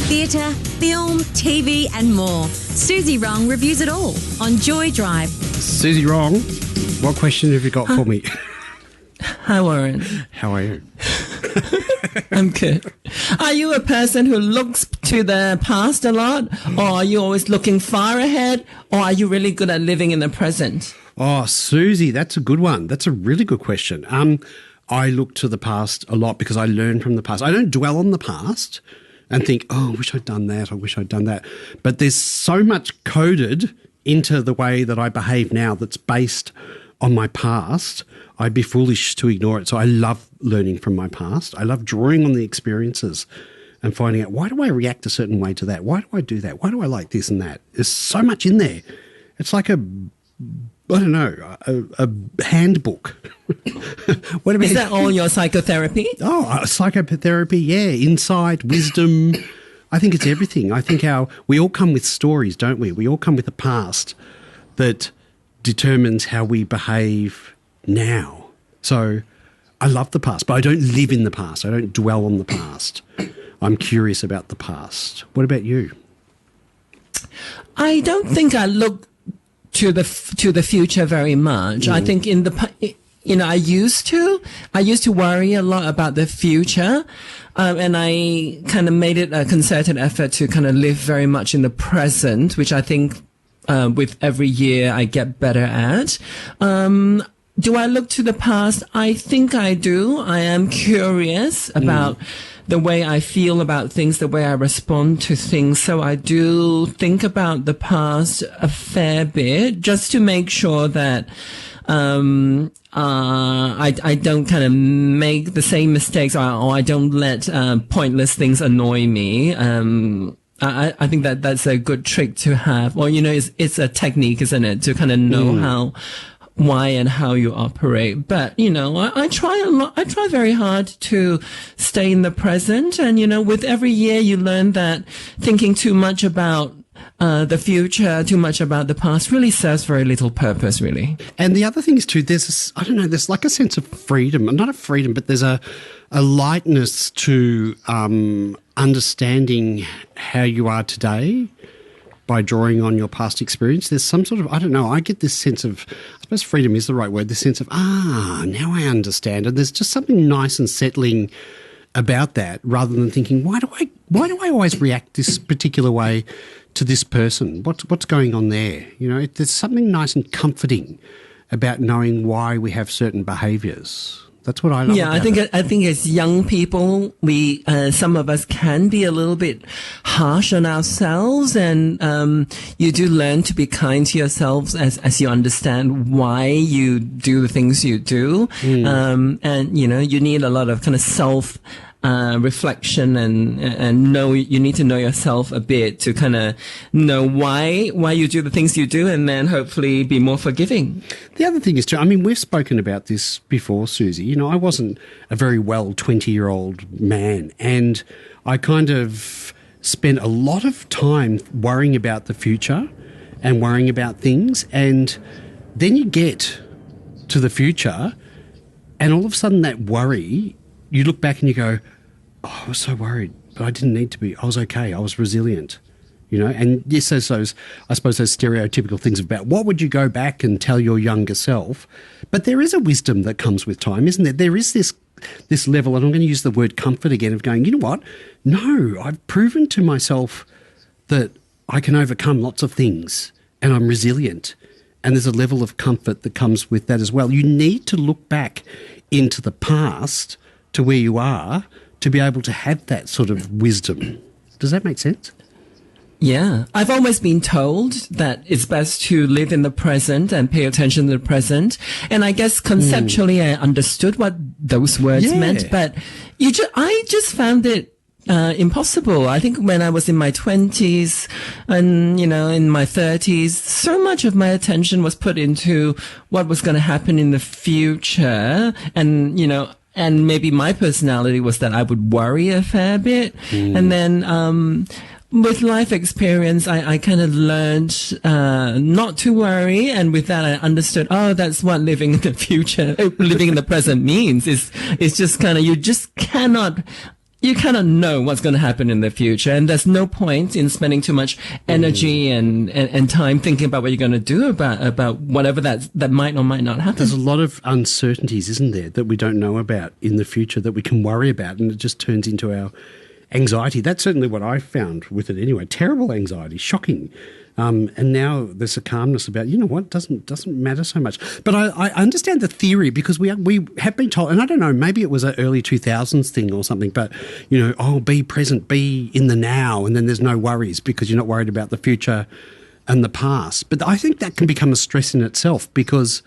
theatre, film, TV and more. Suzy Wrong reviews it all on Joy Drive. Suzy Wrong, what question have you got for me? Hi, Warren. How are you? I'm good. Are you a person who looks to the past a lot, or are you always looking far ahead, or are you really good at living in the present? Oh, Suzy, that's a good one. That's a really good question. I look to the past a lot because I learn from the past. I don't dwell on the past and think, oh, I wish I'd done that, I wish I'd done that. But there's so much coded into the way that I behave now that's based on my past. I'd be foolish to ignore it. So I love learning from my past. I love drawing on the experiences and finding out, why do I react a certain way to that? Why do I do that? Why do I like this and that? There's so much in there. It's like a handbook. What about, is that all your psychotherapy? Oh, psychotherapy, yeah. Insight, wisdom. I think it's everything. I think we all come with stories, don't we? We all come with a past that determines how we behave now. So I love the past, but I don't live in the past. I don't dwell on the past. I'm curious about the past. What about you? I don't think I look to the future very much. I think I used to worry a lot about the future, and I kind of made it a concerted effort to kind of live very much in the present, which I think with every year I get better at. Do I look to the past? I think I do. I am curious about the way I feel about things, the way I respond to things. So I do think about the past a fair bit, just to make sure that I don't kind of make the same mistakes, or I don't let pointless things annoy me. I think that's a good trick to have. Or, it's a technique, isn't it, to kind of know why and how you operate. But, I try a lot. I try very hard to stay in the present. And, with every year you learn that thinking too much about the future, too much about the past really serves very little purpose, really. And the other thing is too, there's like a sense of freedom. Not a freedom, but there's a lightness to understanding how you are today by drawing on your past experience. There's some sort of, I get this sense of, I suppose freedom is the right word, this sense of, now I understand. And there's just something nice and settling about that, rather than thinking, why do I always react this particular way to this person? What's going on there? There's something nice and comforting about knowing why we have certain behaviours. That's what I love. Yeah, I think as young people, we some of us can be a little bit harsh on ourselves, and you do learn to be kind to yourselves as you understand why you do the things you do, and you need a lot of kind of self reflection and you need to know yourself a bit to kind of know why you do the things you do, and then hopefully be more forgiving. The other thing is too, we've spoken about this before, Suzy. I wasn't a very well 20-year-old man, and I kind of spent a lot of time worrying about the future and worrying about things, and then you get to the future and all of a sudden that worry, you look back and you go, oh, I was so worried, but I didn't need to be. I was okay. I was resilient, And yes, I suppose those stereotypical things about what would you go back and tell your younger self. But there is a wisdom that comes with time, isn't there? There is this level, and I'm going to use the word comfort again, of going, you know what? No, I've proven to myself that I can overcome lots of things and I'm resilient. And there's a level of comfort that comes with that as well. You need to look back into the past to where you are to be able to have that sort of wisdom. Does that make sense? Yeah. I've always been told that it's best to live in the present and pay attention to the present. And I guess conceptually I understood what those words meant, but I just found it impossible. I think when I was in my 20s and, in my 30s, so much of my attention was put into what was going to happen in the future. And, and maybe my personality was that I would worry a fair bit. And then, with life experience, I kind of learned not to worry, and with that I understood, that's what living in the present means. It's just kind of, you just cannot you kind of know what's going to happen in the future, and there's no point in spending too much energy and time thinking about what you're going to do about whatever that might or might not happen. There's a lot of uncertainties, isn't there, that we don't know about in the future that we can worry about, and it just turns into our anxiety. That's certainly what I found with it anyway. Terrible anxiety, shocking. And now there's a calmness about, you know what, doesn't matter so much. But I understand the theory, because we have been told, and I don't know, maybe it was an early 2000s thing or something, but, you know, oh, be present, be in the now, and then there's no worries because you're not worried about the future and the past. But I think that can become a stress in itself, because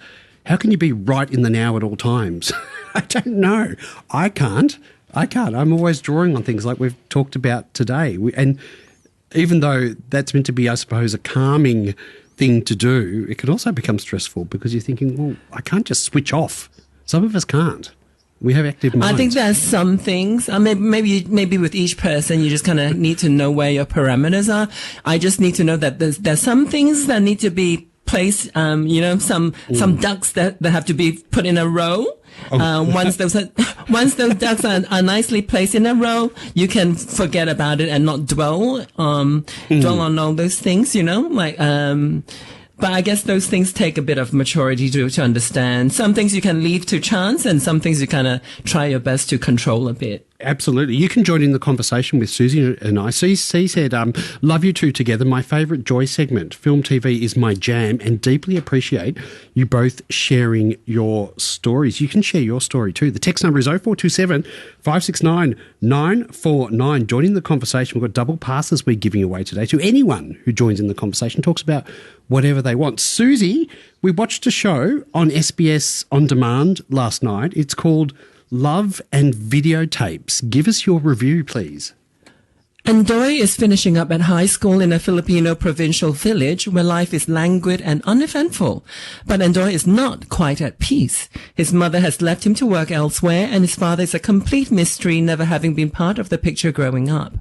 how can you be right in the now at all times? I don't know. I can't. I'm always drawing on things like we've talked about today. And even though that's meant to be, I suppose, a calming thing to do, it can also become stressful, because you're thinking, well, I can't just switch off. Some of us can't. We have active minds. I think there's some things, maybe with each person, you just kind of need to know where your parameters are. I just need to know that there's some things that need to be placed, some ducks that have to be put in a row. Once those ducks are nicely placed in a row, you can forget about it and not dwell on all those things, but I guess those things take a bit of maturity to understand. Some things you can leave to chance, and some things you kind of try your best to control a bit. Absolutely. You can join in the conversation with Suzy and I. C said, love you two together. My favourite Joy segment, Film TV, is my jam, and deeply appreciate you both sharing your stories. You can share your story too. The text number is 0427 569 949. Join in the conversation. We've got double passes we're giving away today to anyone who joins in the conversation, talks about whatever they want. Suzy, we watched a show on SBS On Demand last night. It's called Love and Videotapes. Give us your review, please. Andoy is finishing up at high school in a Filipino provincial village where life is languid and uneventful. But Andoy is not quite at peace. His mother has left him to work elsewhere, and his father is a complete mystery, never having been part of the picture growing up.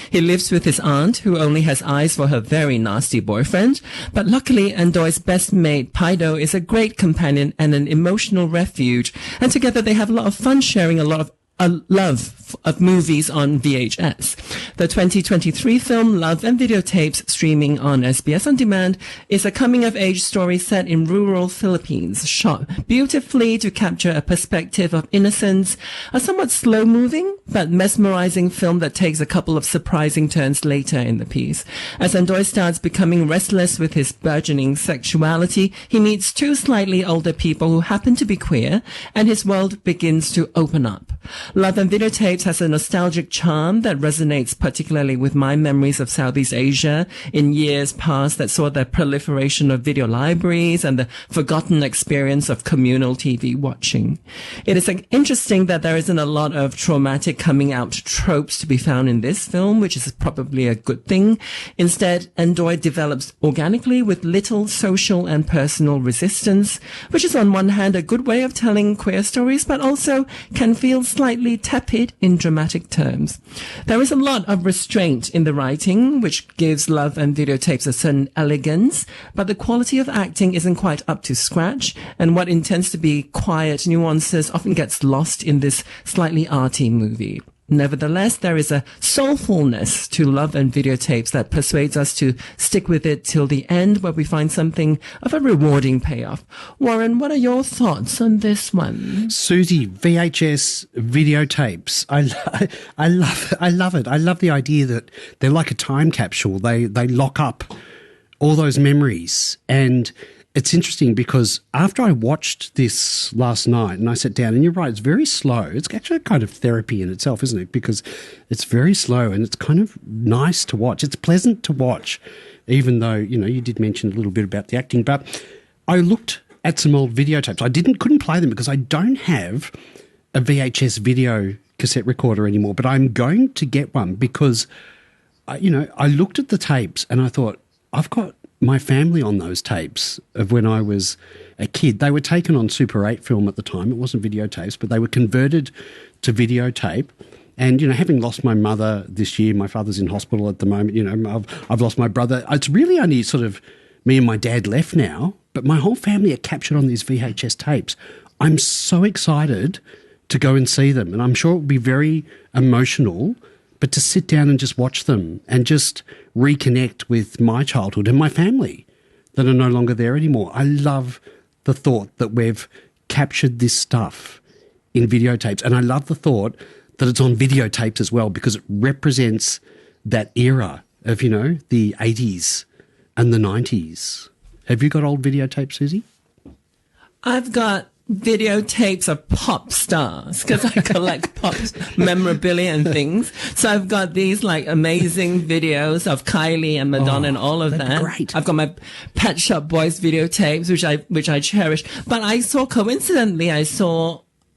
He lives with his aunt, who only has eyes for her very nasty boyfriend. But luckily, Andoy's best mate, Paido, is a great companion and an emotional refuge. And together they have a lot of fun, sharing a lot of love of movies on VHS. The 2023 film Love and Videotapes, streaming on SBS On Demand, is a coming-of-age story set in rural Philippines, shot beautifully to capture a perspective of innocence, a somewhat slow-moving but mesmerizing film that takes a couple of surprising turns later in the piece. As Andoy starts becoming restless with his burgeoning sexuality, he meets two slightly older people who happen to be queer, and his world begins to open up. Love and Videotapes has a nostalgic charm that resonates particularly with my memories of Southeast Asia in years past that saw the proliferation of video libraries and the forgotten experience of communal TV watching. It is interesting that there isn't a lot of traumatic coming out tropes to be found in this film, which is probably a good thing. Instead, Andoy develops organically with little social and personal resistance, which is on one hand a good way of telling queer stories, but also can feel slightly tepid in dramatic terms. There is a lot of restraint in the writing, which gives Love and Videotapes a certain elegance, but the quality of acting isn't quite up to scratch, and what intends to be quiet nuances often gets lost in this slightly arty movie. Nevertheless, there is a soulfulness to Love and Videotapes that persuades us to stick with it till the end, where we find something of a rewarding payoff. Warren, what are your thoughts on this one? Suzy, VHS videotapes. I love it. I love the idea that they're like a time capsule. They lock up all those memories. And it's interesting because after I watched this last night and I sat down, and you're right, it's very slow. It's actually kind of therapy in itself, isn't it? Because it's very slow and it's kind of nice to watch. It's pleasant to watch, even though, you did mention a little bit about the acting. But I looked at some old videotapes. I couldn't play them because I don't have a VHS video cassette recorder anymore, but I'm going to get one because, I looked at the tapes and I thought, I've got my family on those tapes of when I was a kid. They were taken on Super 8 film at the time. It wasn't videotapes, but they were converted to videotape. And, having lost my mother this year, my father's in hospital at the moment, I've lost my brother. It's really only sort of me and my dad left now, but my whole family are captured on these VHS tapes. I'm so excited to go and see them. And I'm sure it will be very emotional, but to sit down and just watch them and just reconnect with my childhood and my family that are no longer there anymore. I love the thought that we've captured this stuff in videotapes. And I love the thought that it's on videotapes as well, because it represents that era of, you know, the 80s and the 90s. Have you got old videotapes, Suzy? I've got videotapes of pop stars because I collect pop memorabilia and things. So I've got these like amazing videos of Kylie and Madonna and all of that. Great. I've got my Pet Shop Boys videotapes, which I cherish. But I saw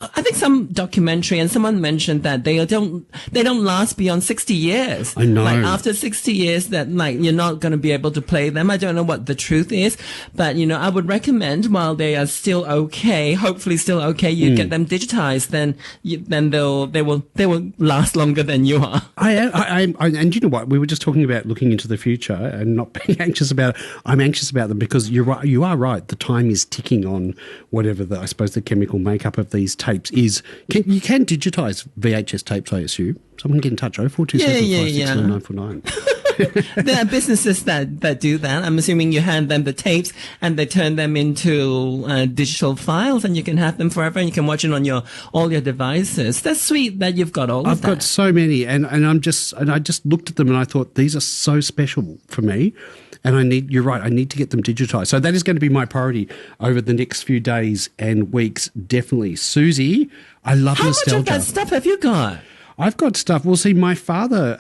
I think some documentary, and someone mentioned that they don't last beyond 60 years. I know. Like after 60 years that like you're not going to be able to play them. I don't know what the truth is, but you know, I would recommend while they are still okay, hopefully still okay, you get them digitized, then they will last longer than you are. And you know what? We were just talking about looking into the future and not being anxious about it. I'm anxious about them because you are right. The time is ticking on whatever I suppose the chemical makeup of these tapes is. You can digitise VHS tapes, I assume. Someone get in touch. 0427 There are businesses that do that. I'm assuming you hand them the tapes and they turn them into digital files, and you can have them forever and you can watch it on all your devices. That's sweet that you've got all of that. I've got so many, and I just looked at them and I thought these are so special for me. And you're right, I need to get them digitised. So that is going to be my priority over the next few days and weeks, definitely. Suzy, I love nostalgia. How much of that stuff have you got? I've got stuff. Well, see, my father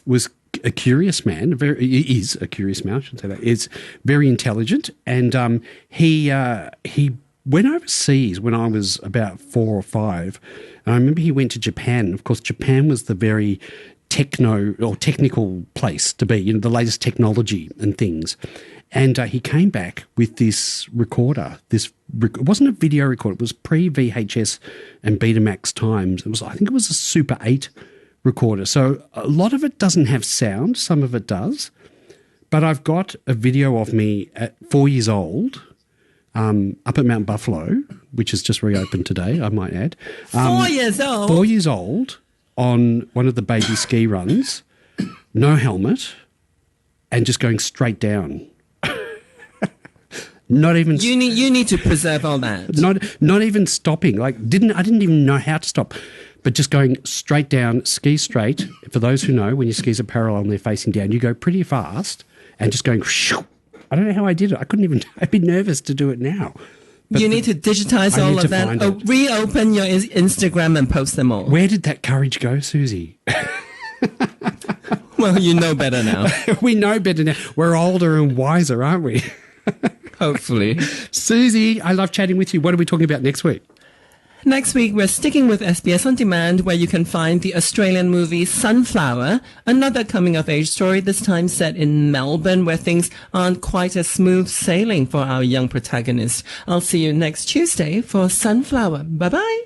was a curious man. He is a curious man, I should say that. Is very intelligent, and he went overseas when I was about 4 or 5. And I remember he went to Japan. Of course, Japan was the very technical place to be, you know, the latest technology and things. And he came back with this recorder. It wasn't a video recorder. It was pre-VHS and Betamax times. I think it was a Super 8 recorder. So a lot of it doesn't have sound. Some of it does. But I've got a video of me at 4 years old, up at Mount Buffalo, which has just reopened today, I might add. 4 years old? 4 years old. On one of the baby ski runs, no helmet, and just going straight down. Not even. You need to preserve all that. Not even stopping. I didn't even know how to stop, but just going straight down, ski straight. For those who know, when your skis are parallel and they're facing down, you go pretty fast and just going. I don't know how I did it. I couldn't even. I'd be nervous to do it now. But you need to digitize all of that. Reopen your Instagram and post them all. Where did that courage go, Suzy? Well, you know better now. We know better now. We're older and wiser, aren't we? Hopefully. Suzy, I love chatting with you. What are we talking about next week? Next week, we're sticking with SBS On Demand, where you can find the Australian movie Sunflower, another coming-of-age story, this time set in Melbourne, where things aren't quite as smooth sailing for our young protagonist. I'll see you next Tuesday for Sunflower. Bye-bye.